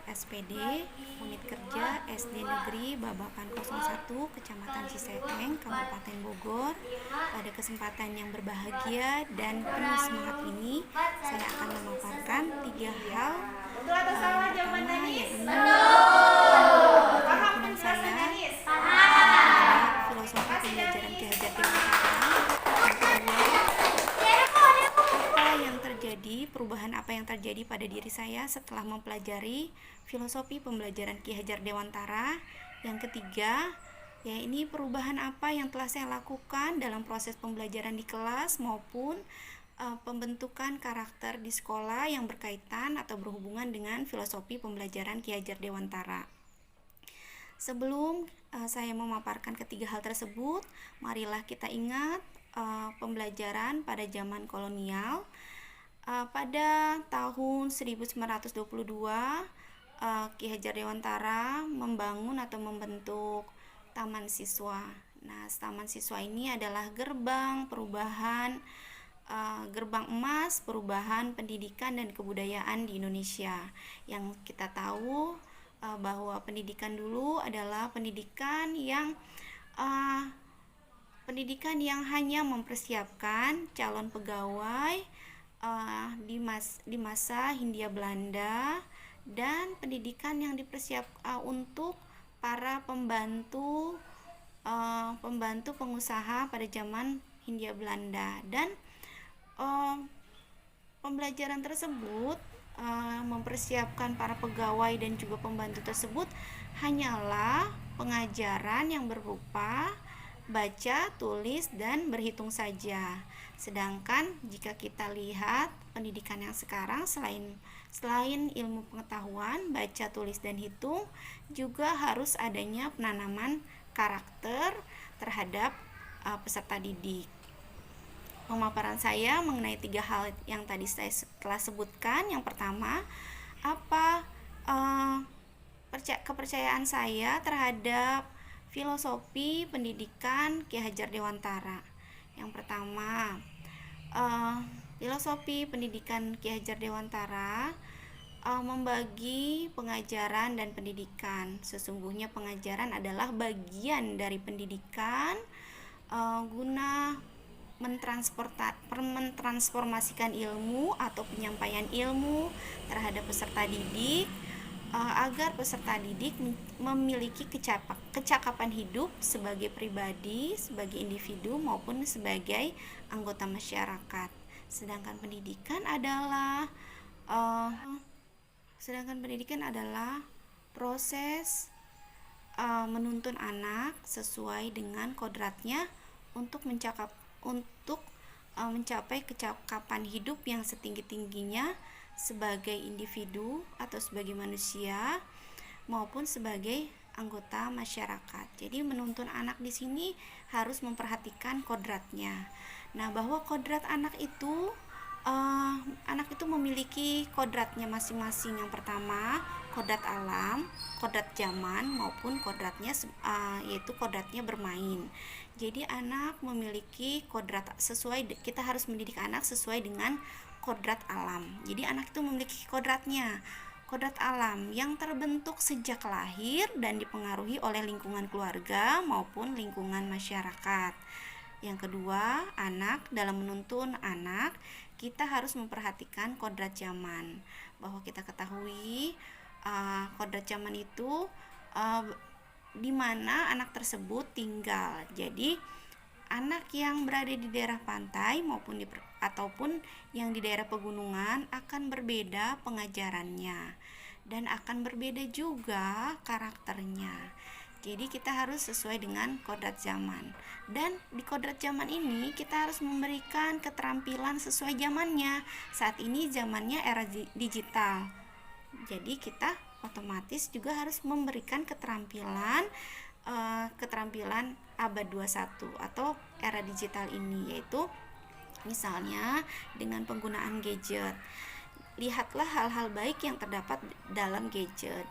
SPD Unit Kerja SD Negeri Babakan 01 Kecamatan Ciseeng, Kabupaten Bogor. Pada kesempatan yang berbahagia dan penuh semangat ini, saya akan memaparkan 3 hal. Yang pertama yaitu kurikulum saya adalah filosofi pembelajaran Ki Hajar Dewantara. Perubahan apa yang terjadi pada diri saya setelah mempelajari filosofi pembelajaran Ki Hajar Dewantara. Yang ketiga, ini perubahan apa yang telah saya lakukan dalam proses pembelajaran di kelas maupun pembentukan karakter di sekolah yang berkaitan atau berhubungan dengan filosofi pembelajaran Ki Hajar Dewantara. Sebelum saya memaparkan ketiga hal tersebut, marilah kita ingat pembelajaran pada zaman kolonial. Pada tahun 1922, Ki Hajar Dewantara membangun atau membentuk Taman Siswa. Nah, Taman Siswa ini adalah gerbang perubahan, gerbang emas perubahan pendidikan dan kebudayaan di Indonesia. Yang kita tahu bahwa pendidikan dulu adalah pendidikan yang hanya mempersiapkan calon pegawai di masa Hindia Belanda, dan pendidikan yang dipersiapkan untuk para pembantu pengusaha pada zaman Hindia Belanda. Dan pembelajaran tersebut mempersiapkan para pegawai dan juga pembantu tersebut hanyalah pengajaran yang berupa baca, tulis, dan berhitung saja. Sedangkan jika kita lihat pendidikan yang sekarang, selain ilmu pengetahuan, baca, tulis, dan hitung, juga harus adanya penanaman karakter terhadap peserta didik. Pemaparan saya mengenai 3 hal yang tadi saya telah sebutkan. Yang pertama, apa kepercayaan saya terhadap filosofi pendidikan Ki Hajar Dewantara. Yang pertama, filosofi pendidikan Ki Hajar Dewantara membagi pengajaran dan pendidikan. Sesungguhnya pengajaran adalah bagian dari pendidikan guna mentransformasikan ilmu atau penyampaian ilmu terhadap peserta didik, agar peserta didik memiliki kecakapan hidup sebagai pribadi, sebagai individu maupun sebagai anggota masyarakat. Sedangkan pendidikan adalah proses menuntun anak sesuai dengan kodratnya untuk mencapai kecakapan hidup yang setinggi-tingginya sebagai individu atau sebagai manusia maupun sebagai anggota masyarakat. Jadi menuntun anak di sini harus memperhatikan kodratnya. Nah, bahwa kodrat anak itu memiliki kodratnya masing-masing. Yang pertama, kodrat alam, kodrat zaman, maupun kodratnya yaitu kodratnya bermain. Jadi anak memiliki kodrat kita harus mendidik anak sesuai dengan kodrat alam. Jadi anak itu memiliki kodratnya, kodrat alam yang terbentuk sejak lahir dan dipengaruhi oleh lingkungan keluarga maupun lingkungan masyarakat. Yang kedua, dalam menuntun anak, kita harus memperhatikan kodrat zaman. Bahwa kita ketahui kodrat zaman itu di mana anak tersebut tinggal. Jadi anak yang berada di daerah pantai ataupun yang di daerah pegunungan akan berbeda pengajarannya dan akan berbeda juga karakternya. Jadi kita harus sesuai dengan kodrat zaman. Dan di kodrat zaman ini kita harus memberikan keterampilan sesuai zamannya. Saat ini zamannya era digital. Jadi kita otomatis juga harus memberikan keterampilan abad 21 atau era digital ini, yaitu misalnya dengan penggunaan gadget. Lihatlah hal-hal baik yang terdapat dalam gadget.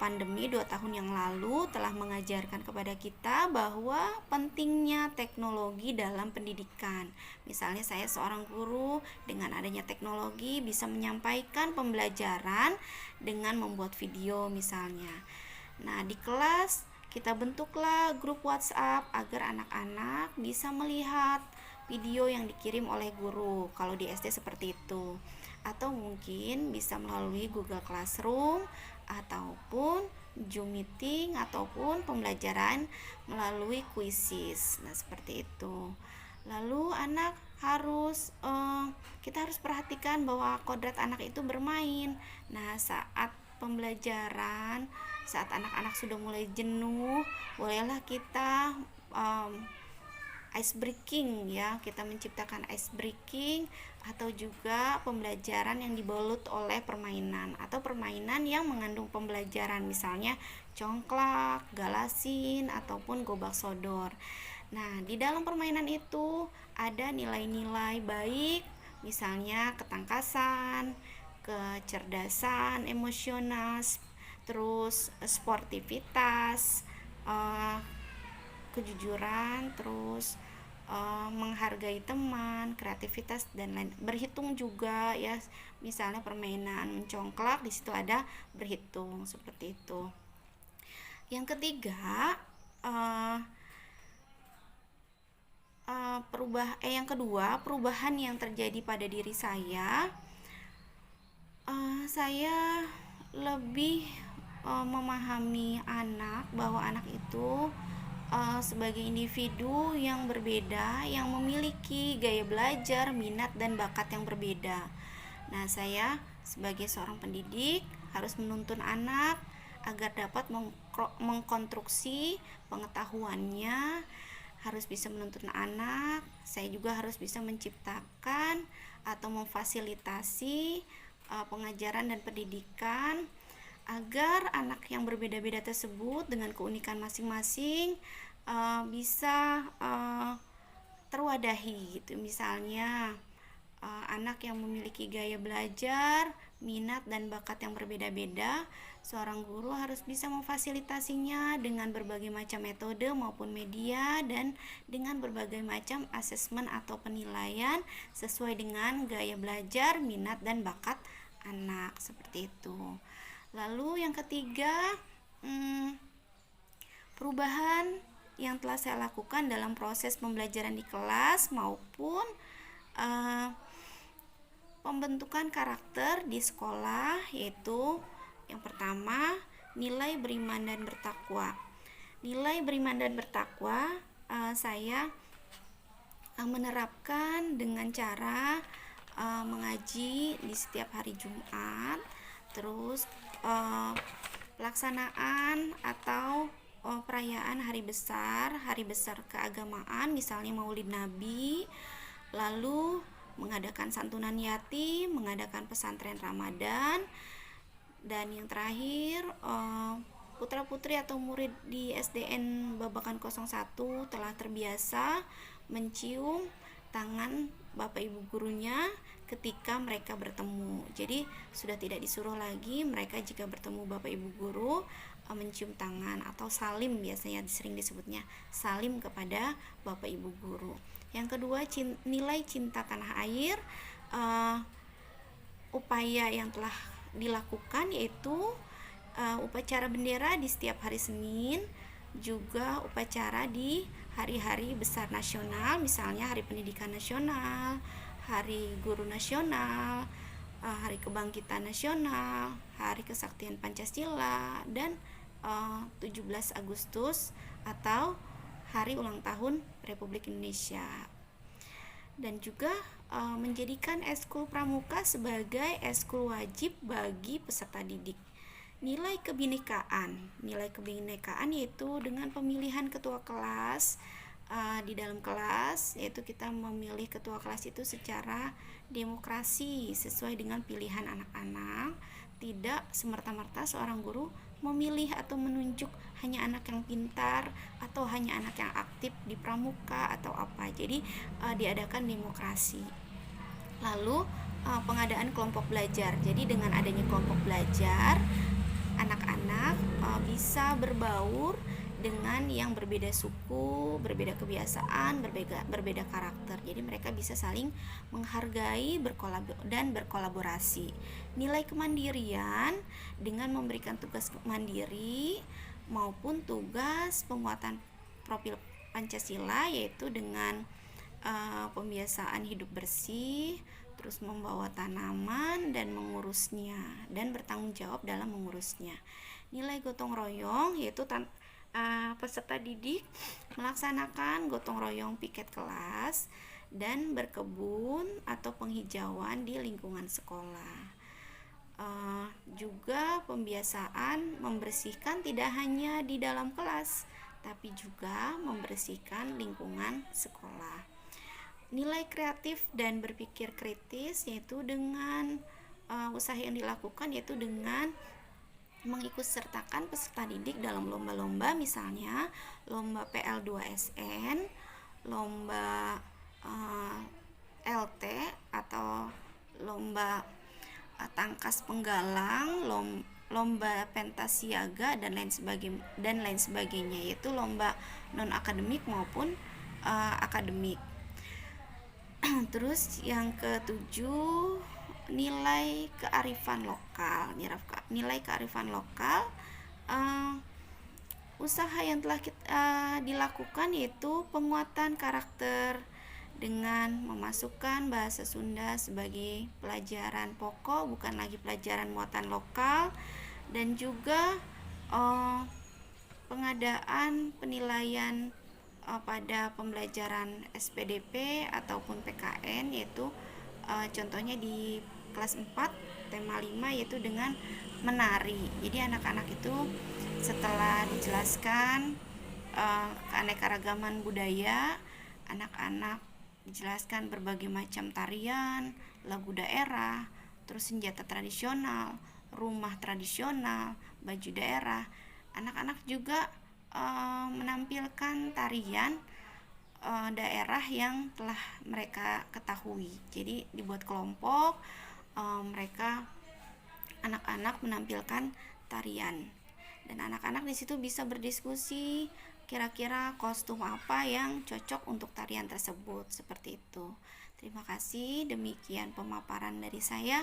pandemi 2 tahun yang lalu telah mengajarkan kepada kita bahwa pentingnya teknologi dalam pendidikan. Misalnya saya seorang guru, dengan adanya teknologi bisa menyampaikan pembelajaran dengan membuat video misalnya. Nah, di kelas kita bentuklah grup WhatsApp agar anak-anak bisa melihat video yang dikirim oleh guru kalau di SD seperti itu, atau mungkin bisa melalui Google Classroom ataupun Zoom meeting ataupun pembelajaran melalui Quizzes. Nah, seperti itu. Lalu anak harus kita harus perhatikan bahwa kodrat anak itu bermain. Nah, saat pembelajaran, saat anak-anak sudah mulai jenuh, bolehlah kita ice breaking ya, kita menciptakan ice breaking atau juga pembelajaran yang dibalut oleh permainan atau permainan yang mengandung pembelajaran, misalnya congklak, galasin ataupun gobak sodor. Nah, di dalam permainan itu ada nilai-nilai baik, misalnya ketangkasan, kecerdasan emosional, terus sportivitas, kejujuran, terus menghargai teman, kreativitas dan lain. Berhitung juga ya, misalnya permainan mencongklak, di situ ada berhitung seperti itu. Yang ketiga, yang kedua, perubahan yang terjadi pada diri saya lebih memahami anak, bahwa anak itu sebagai individu yang berbeda, yang memiliki gaya belajar, minat dan bakat yang berbeda. Nah, saya sebagai seorang pendidik harus menuntun anak agar dapat mengkonstruksi pengetahuannya, harus bisa menuntun anak. Saya juga harus bisa menciptakan atau memfasilitasi pengajaran dan pendidikan agar anak yang berbeda-beda tersebut dengan keunikan masing-masing bisa terwadahi gitu. Misalnya anak yang memiliki gaya belajar, minat dan bakat yang berbeda-beda, seorang guru harus bisa memfasilitasinya dengan berbagai macam metode maupun media dan dengan berbagai macam asesmen atau penilaian sesuai dengan gaya belajar, minat dan bakat anak, seperti itu. Lalu yang ketiga, perubahan yang telah saya lakukan dalam proses pembelajaran di kelas maupun pembentukan karakter di sekolah, yaitu yang pertama, nilai beriman dan bertakwa. Nilai beriman dan bertakwa saya menerapkan dengan cara mengaji di setiap hari Jumat, terus pelaksanaan atau perayaan hari besar keagamaan, misalnya Maulid Nabi, lalu mengadakan santunan yatim, mengadakan pesantren Ramadan, dan yang terakhir putra-putri atau murid di SDN Babakan 01 telah terbiasa mencium tangan Bapak Ibu gurunya ketika mereka bertemu. Jadi sudah tidak disuruh lagi mereka jika bertemu Bapak Ibu guru mencium tangan atau salim, biasanya sering disebutnya salim kepada Bapak Ibu guru. Yang kedua, nilai cinta tanah air. Upaya yang telah dilakukan yaitu upacara bendera di setiap hari Senin, juga upacara di hari-hari besar nasional, misalnya Hari Pendidikan Nasional, Hari Guru Nasional, Hari Kebangkitan Nasional, Hari Kesaktian Pancasila, dan 17 Agustus atau Hari Ulang Tahun Republik Indonesia. Dan juga menjadikan eskul pramuka sebagai eskul wajib bagi peserta didik. Nilai kebinekaan yaitu dengan pemilihan ketua kelas di dalam kelas, yaitu kita memilih ketua kelas itu secara demokrasi sesuai dengan pilihan anak-anak. Tidak semerta-merta seorang guru memilih atau menunjuk hanya anak yang pintar atau hanya anak yang aktif di pramuka atau apa. Jadi diadakan demokrasi. Lalu pengadaan kelompok belajar. Jadi dengan adanya kelompok belajar, anak-anak bisa berbaur dengan yang berbeda suku, berbeda kebiasaan, berbeda karakter. Jadi mereka bisa saling menghargai dan berkolaborasi. Nilai kemandirian dengan memberikan tugas mandiri maupun tugas penguatan profil Pancasila, yaitu dengan pembiasaan hidup bersih, terus membawa tanaman dan mengurusnya dan bertanggung jawab dalam mengurusnya. Nilai gotong royong yaitu peserta didik melaksanakan gotong royong piket kelas dan berkebun atau penghijauan di lingkungan sekolah. Juga pembiasaan membersihkan tidak hanya di dalam kelas, tapi juga membersihkan lingkungan sekolah. Nilai kreatif dan berpikir kritis yaitu dengan usaha yang dilakukan, yaitu dengan mengikutsertakan peserta didik dalam lomba-lomba, misalnya lomba PL2SN, lomba LT atau lomba tangkas penggalang, lomba pentas siaga dan lain sebagainya, yaitu lomba non akademik maupun akademik. Terus yang ketujuh, nilai kearifan lokal. Nilai kearifan lokal, usaha yang telah dilakukan yaitu penguatan karakter dengan memasukkan bahasa Sunda sebagai pelajaran pokok, bukan lagi pelajaran muatan lokal, dan juga pengadaan penilaian pada pembelajaran SPDP ataupun PKN, yaitu contohnya di kelas 4 tema 5 yaitu dengan menari. Jadi anak-anak itu setelah dijelaskan keanekaragaman budaya, anak-anak dijelaskan berbagai macam tarian, lagu daerah, terus senjata tradisional, rumah tradisional, baju daerah. Anak-anak juga menampilkan tarian daerah yang telah mereka ketahui. Jadi dibuat kelompok, mereka anak-anak menampilkan tarian, dan anak-anak di situ bisa berdiskusi kira-kira kostum apa yang cocok untuk tarian tersebut, seperti itu. Terima kasih, demikian pemaparan dari saya.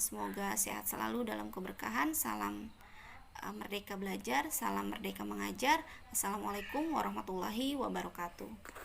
Semoga sehat selalu dalam keberkahan. Salam merdeka belajar, salam merdeka mengajar. Assalamualaikum warahmatullahi wabarakatuh.